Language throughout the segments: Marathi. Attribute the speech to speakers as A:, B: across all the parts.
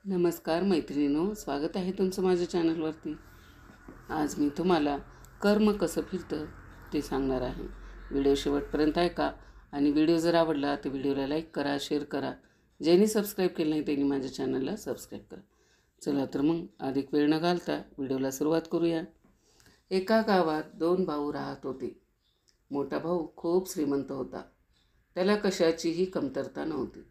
A: नमस्कार मैत्रिणींनो, स्वागत आहे तुमचं माझ्या चॅनलवरती। आज मी तुम्हाला कर्म कसं फिरतं ते सांगणार आहे। व्हिडिओ शेवटपर्यंत ऐका आणि व्हिडिओ जर आवडला तर व्हिडिओला लाईक करा, शेअर करा। ज्यांनी सबस्क्राईब केलं नाही त्यांनी माझ्या चॅनलला सबस्क्राईब करा। चला तर मग अधिक वेळ न घालता व्हिडिओला सुरुवात करूया। एका गावात 2 भाऊ राहत होते। मोठा भाऊ खूप श्रीमंत होता, त्याला कशाचीही कमतरता नव्हती।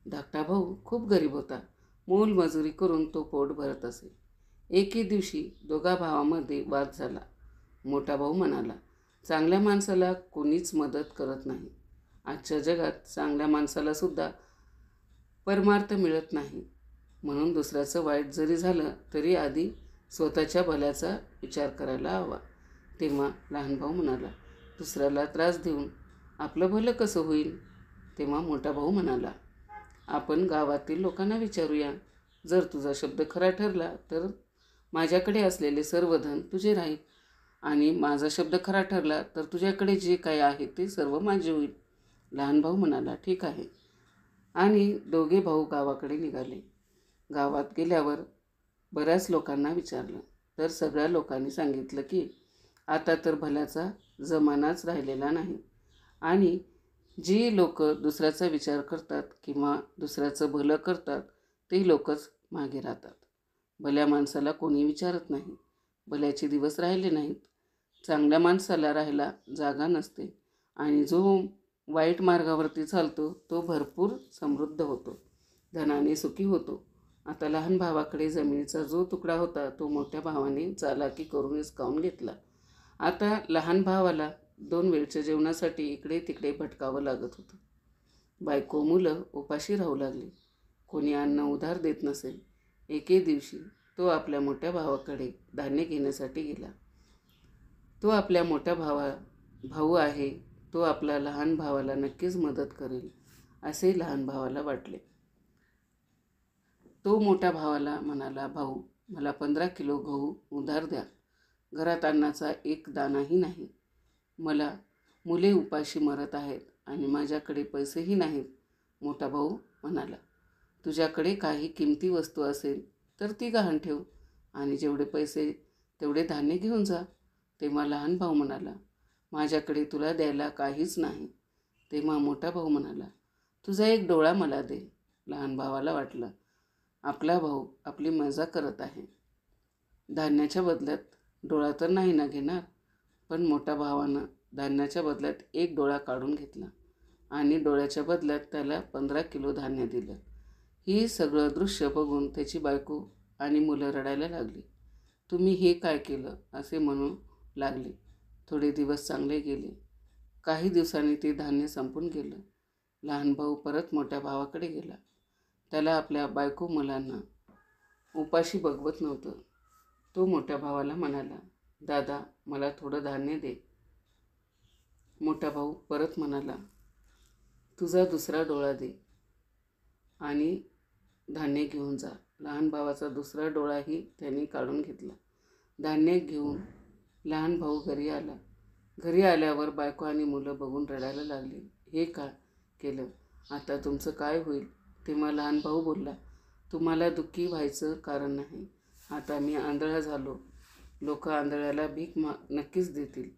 A: धाकटा भाऊ खूप गरीब होता, मोलमजुरी करून तो पोट भरत असे। एके दिवशी दोघा भावांमध्ये वाद झाला। मोठा भाऊ म्हणाला, चांगल्या माणसाला कोणीच मदत करत नाही। आजच्या जगात चांगल्या माणसाला सुद्धा परमार्थ मिळत नाही, म्हणून दुसऱ्याचं वाईट जरी झालं तरी आधी स्वतःच्या भल्याचा विचार करायला हवा। तेव्हा लहान भाऊ म्हणाला, दुसऱ्याला त्रास देऊन आपलं भलं कसं होईल? तेव्हा मोठा भाऊ म्हणाला, आपण गावातील लोकांना विचारूया। जर तुझा शब्द खरा ठरला तर माझ्याकडे असलेले सर्व धन तुझे राहील, आणि माझा शब्द खरा ठरला तर तुझ्याकडे जे काही आहे ते सर्व माझे होईल। लहान भाऊ म्हणाला, ठीक आहे। आणि दोघे भाऊ गावाकडे निघाले। गावात गेल्यावर बऱ्याच लोकांना विचारलं तर सगळ्या लोकांनी सांगितलं की आता तर भल्याचा जमानाच राहिलेला नाही, आणि जी लोक दुसऱ्याचा विचार करतात किंवा दुसऱ्याचं भलं करतात ते लोकच मागे राहतात। भल्या माणसाला कोणी विचारत नाही, भल्याचे दिवस राहिले नाहीत। चांगल्या माणसाला राहायला जागा नसते, आणि जो वाईट मार्गावरती चालतो तो भरपूर समृद्ध होतो, धनाने सुखी होतो। आता लहान भावाकडे जमिनीचा जो तुकडा होता तो मोठ्या भावाने चालाकी करून हिसकावून घेतला। आता लहान भावाला 2 वेळच्या जेवणासाठी इकडे तिकडे भटकावं लागत होतं। बायको मुलं उपाशी राहू लागली, कोणी अन्न उधार देत नसे। एके दिवशी तो आपल्या मोठ्या भावाकडे धान्य घेण्यासाठी गेला। तो आपल्या मोठ्या भाऊ आहे, तो आपल्या लहान भावाला नक्कीच मदत करेल असे लहान भावाला वाटले। तो मोठ्या भावाला म्हणाला, भाऊ, मला 15 किलो गहू उधार द्या, घरात अन्नाचा एक दाणाही नाही। मला मुले उपाशी मरत आहेत आणि माझ्याकडे पैसेही नाहीत। मोठा भाऊ म्हणाला, तुझ्याकडे काही किमती वस्तू असेल तर ती गहाण ठेव, आणि जेवढे पैसे तेवढे धान्य घेऊन जा। तेव्हा लहान भाऊ म्हणाला, माझ्याकडे तुला द्यायला काहीच नाही। तेव्हा मोठा भाऊ म्हणाला, तुझा एक डोळा मला दे। लहान भावाला वाटलं आपला भाऊ आपली मजा करत आहे, धान्याच्या बदल्यात डोळा तर नाही ना घेणार। पण मोठ्या भावानं धान्याच्या बदल्यात एक डोळा काढून घेतला आणि डोळ्याच्या बदल्यात त्याला 15 किलो धान्य दिलं। ही सगळं दृश्य बघून त्याची बायको आणि मुलं रडायला लागली। तुम्ही हे काय केलं असे म्हणू लागले। थोडे दिवस चांगले गेले, काही दिवसांनी ते धान्य संपून गेलं। लहान भाऊ परत मोठ्या भावाकडे गेला, त्याला आपल्या बायको मुलांना उपाशी बघवत नव्हतं। तो मोठ्या भावाला म्हणाला, दादा, मला थोडं धान्य दे। मोठा भाऊ परत म्हणाला, तुझा दुसरा डोळा दे आणि धान्य घेऊन जा। लहान भावाचा दुसरा डोळाही त्यांनी काढून घेतला। धान्य घेऊन लहान भाऊ घरी आला। घरी आल्यावर बायको आणि मुलं बघून रडायला लागली, हे का केलं? आता तुमचं काय होईल? तेव्हा लहान भाऊ बोलला, तुम्हाला दुःखी व्हायचं कारण नाही। आता मी आंधळा झालो, लोक आंधळ्याला भीक नक्कीच देतील।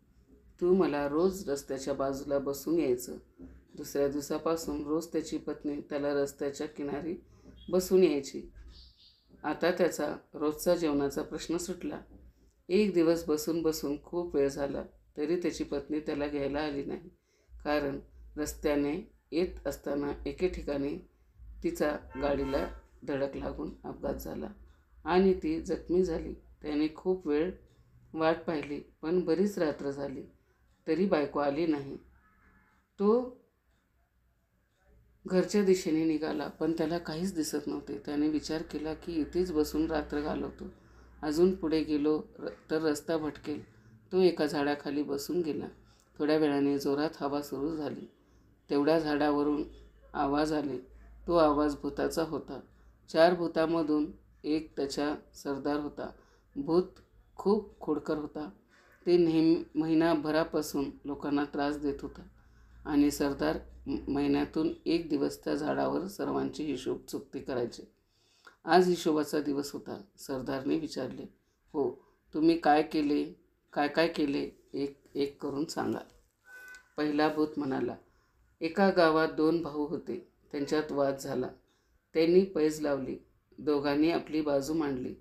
A: तू मला रोज रस्त्याच्या बाजूला बसून यायचं। दुसऱ्या दिवसापासून रोज त्याची पत्नी त्याला रस्त्याच्या किनारी बसून यायची। आता त्याचा रोजचा जेवणाचा प्रश्न सुटला। एक दिवस बसून बसून खूप वेळ झाला तरी त्याची पत्नी त्याला घ्यायला आली नाही, कारण रस्त्याने येत असताना एके ठिकाणी तिचा गाडीला धडक लागून अपघात झाला आणि ती जखमी झाली। त्याने खूप वेळ वाट पाहिली, पण बरीच रात्र झाली तरी बायको आली नाही। तो घरच्या दिशेने निघाला, पण त्याला काहीच दिसत नव्हते। त्याने विचार केला की इथेच बसून रात्र घालवतो, अजून पुढे गेलो तर रस्ता भटकेल। तो एका झाडाखाली बसून गेला। थोड्या वेळाने जोरात हवा सुरू झाली, तेवढ्या झाडावरून आवाज आले। तो आवाज भूताचा होता। 4 भूतांमधून एक त्याचा सरदार होता। भूत खूप खोडकर होता, ते महिनाभरापासून लोकांना त्रास देत होता, आणि सरदार महिन्यातून 1 दिवस त्या झाडावर सर्वांची हिशोब चुकती करायचे। आज हिशोबाचा दिवस होता. सरदारने विचारले. हो, तुम्ही काय केले, काय काय केले, एक एक करून सांगा. पहिला भूत म्हणाला, एका गावात 2 भाऊ होते. त्यांच्यात वाद झाला. त्यांनी पैज लावली. दोघांनी आपली बाजू मांडली.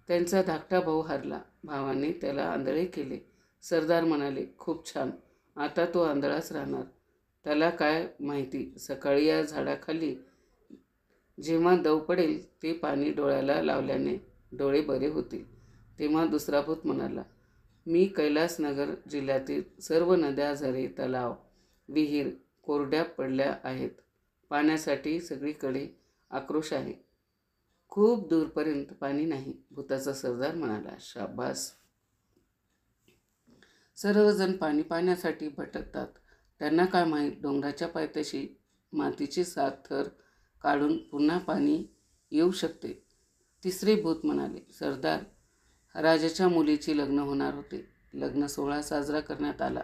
A: त्यांचा धाकटा भाऊ हारला. भावाने त्याला आंधळे केले. सरदार म्हणाले, खूप छान, आता तो आंधळाच राहणार. त्याला काय माहिती, सकाळी या झाडाखाली जेव्हा दव पडेल ते पाणी डोळ्याला लावल्याने डोळे बरे होतील. तेव्हा दुसरा भूत म्हणाला, मी कैलासनगर जिल्ह्यातील सर्व नद्या, झरे, तलाव, विहीर कोरड्या पडल्या आहेत. पाण्यासाठी सगळीकडे आक्रोश आहे. खूप दूरपर्यंत पाणी नाही. भूताचा सरदार म्हणाला, शाबास. सर्वजण पाणी पाण्यासाठी भटकतात. त्यांना काय माहीत, डोंगराच्या पायथ्याशी मातीचे 7 थर काढून पुन्हा पाणी येऊ शकते. तिसरे भूत म्हणाले, सरदार, राजाच्या मुलीचे लग्न होणार होते. लग्न सोहळा साजरा करण्यात आला,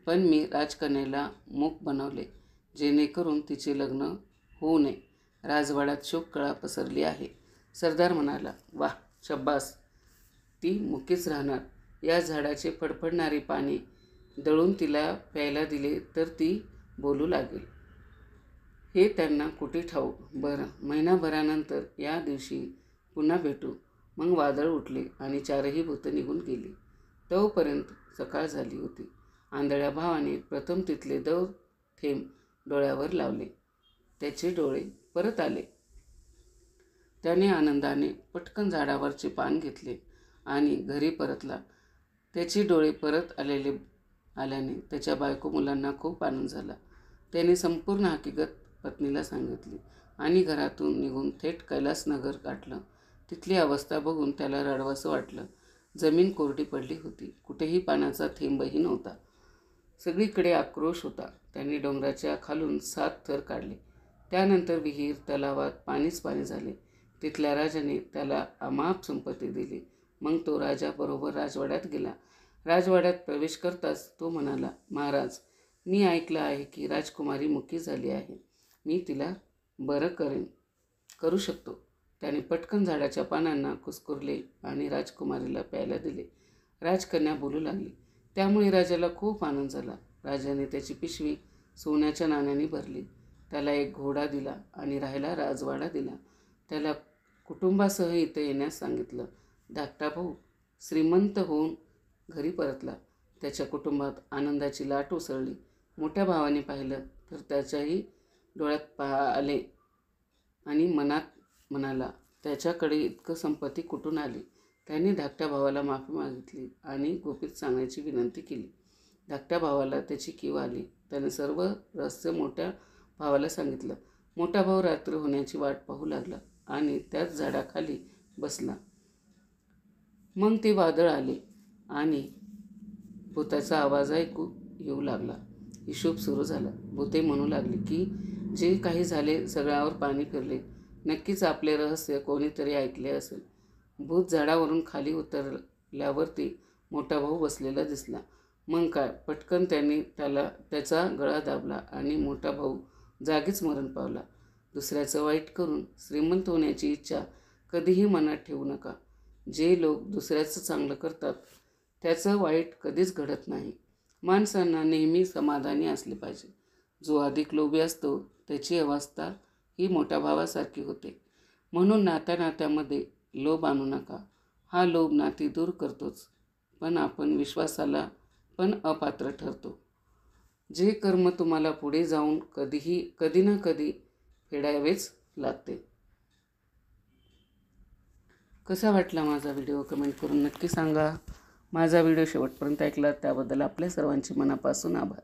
A: पण मी राजकन्याला मूक बनवले जेणेकरून तिचे लग्न होऊ नये. राजवाड्यात शोककळा पसरली आहे. सरदार म्हणाला, वाह, शब्बास, ती मुकीच राहणार. या झाडाचे फडफडणारे पाणी दळून तिला प्यायला दिले तर ती बोलू लागेल. हे त्यांना कुठे ठाऊक. बरं, महिनाभरानंतर या दिवशी पुन्हा भेटू. मग वादळ उठले आणि 4ही भूतं निघून गेली. तोपर्यंत सकाळ झाली होती. आंधळ्या भावाने प्रथम तिथले दव थेंब डोळ्यावर लावले. त्याचे डोळे परत आले. त्याने आनंदाने पटकन झाडावरचे पान घेतले आणि घरी परतला. त्याचे डोळे परत आल्याने त्याच्या बायको मुलांना खूप आनंद झाला. त्याने संपूर्ण हकीकत पत्नीला सांगितली आणि घरातून निघून थेट कैलासनगर गाठलं. तिथली अवस्था बघून त्याला रडावंसं वाटलं. जमीन कोरडी पडली होती. कुठेही पाण्याचा थेंबही नव्हता. सगळीकडे आक्रोश होता. त्यांनी डोंगराच्या खालून 7 थर काढले. त्यानंतर विहीर, तलावात पाणीच पाणी झाले. तिथल्या राजाने त्याला अमाप संपत्ती दिली. मग तो राजाबरोबर राजवाड्यात गेला. राजवाड्यात प्रवेश करताच तो म्हणाला, महाराज, मी ऐकलं आहे की राजकुमारी मुकी झाली आहे. मी तिला बरं करू शकतो. त्याने पटकन झाडाच्या पानांना कुस्कुरले आणि राजकुमारीला प्यायला दिले. राजकन्या बोलू लागली. त्यामुळे राजाला खूप आनंद झाला. राजाने त्याची पिशवी सोन्याच्या नाण्याने भरली. त्याला एक घोडा दिला आणि राहायला राजवाडा दिला. त्याला कुटुंबासह इथं येण्यास सांगितलं. धाकटा भाऊ श्रीमंत होऊन घरी परतला. त्याच्या कुटुंबात आनंदाची लाट उसळली. मोठ्या भावाने पाहिलं तर त्याच्याही डोळ्यात आले आणि मनात म्हणाला, त्याच्याकडे इतकं संपत्ती कुठून आली. त्याने धाकट्या भावाला माफी मागितली आणि गुपित सांगण्याची विनंती केली. धाकट्या भावाला त्याची कीव आली. त्याने सर्व रहस्य मोठ्या भावाला सांगितलं. मोठा भाऊ रात्र होण्याची वाट पाहू लागला आणि त्याच झाडाखाली बसला. मग ते वादळ आले आणि भूताचा आवाज ऐकू येऊ लागला. हिशोब सुरू झाला. भूते म्हणू लागली की जे काही झाले सगळ्यावर पाणी फिरले. नक्कीच आपले रहस्य कोणीतरी ऐकले असेल. भूत झाडावरून खाली उतरल्यावरती मोठा भाऊ बसलेला दिसला. मग काय, पटकन त्यांनी त्याचा गळा दाबला आणि मोठा भाऊ जागीच मरण पावला. दुसऱ्याचं वाईट करून श्रीमंत होण्याची इच्छा कधीही मनात ठेवू नका. जे लोक दुसऱ्याचं चांगलं करतात त्याचं वाईट कधीच घडत नाही. माणसांना नेहमी समाधानी असले पाहिजे. जो अधिक लोभी असतो त्याची अवस्था ही मोठ्या भावासारखी होते. म्हणून नात्यामध्ये लोभ आणू नका. हा लोभ नाती दूर करतोच, पण आपण विश्वासाला पण अपात्र ठरतो. जे कर्म तुम्हाला पुढे जाऊन कधी ना कधी फेडावेच लागते. कसा वाटला माझा व्हिडिओ कमेंट करून नक्की सांगा. माझा व्हिडिओ शेवटपर्यंत ऐकला त्याबद्दल आपल्या सर्वांचे मनापासून आभार.